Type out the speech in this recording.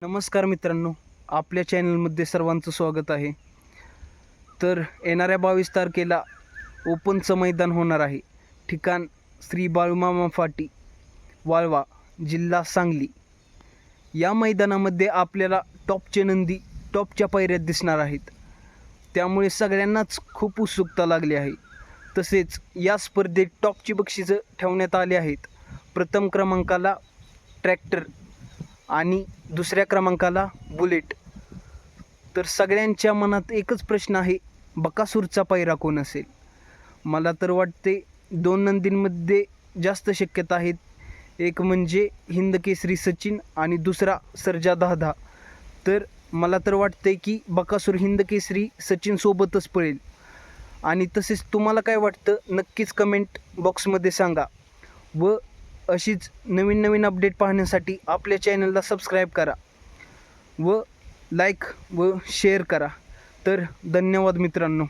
नमस्कार मित्रांनो, आपल्या चॅनलमध्ये सर्वांचं स्वागत आहे. तर येणाऱ्या 22 तारखेला ओपनचं मैदान होणार आहे. ठिकाण श्री बाळूमामा फाटी, वाळवा, जिल्हा सांगली. या मैदानामध्ये आपल्याला टॉपचे नंदी टॉपच्या पायऱ्यात दिसणार आहेत. त्यामुळे सगळ्यांनाच खूप उत्सुकता लागली आहे. तसेच या स्पर्धेत टॉपची बक्षिसं ठेवण्यात आली आहेत. प्रथम क्रमांकाला ट्रॅक्टर आणि दुसऱ्या क्रमांकाला बुलेट. तर सगळ्यांच्या मनात एकच प्रश्न आहे, बकासूरचा पायरा कोण असेल? मला तर वाटते दोन नंदींमध्ये जास्त शक्यता आहेत. एक म्हणजे हिंदकेसरी सचिन आणि दुसरा सर्जा दादा. तर मला तर वाटते की बकासूर हिंदकेसरी सचिनसोबतच पळेल. आणि तसेच तुम्हाला काय वाटतं नक्कीच कमेंट बॉक्समध्ये सांगा. व अशीच नवीन नवीन अपडेट पाहण्यासाठी आपल्या चॅनलला सबस्क्राईब करा व लाईक व शेअर करा. तर धन्यवाद मित्रांनो.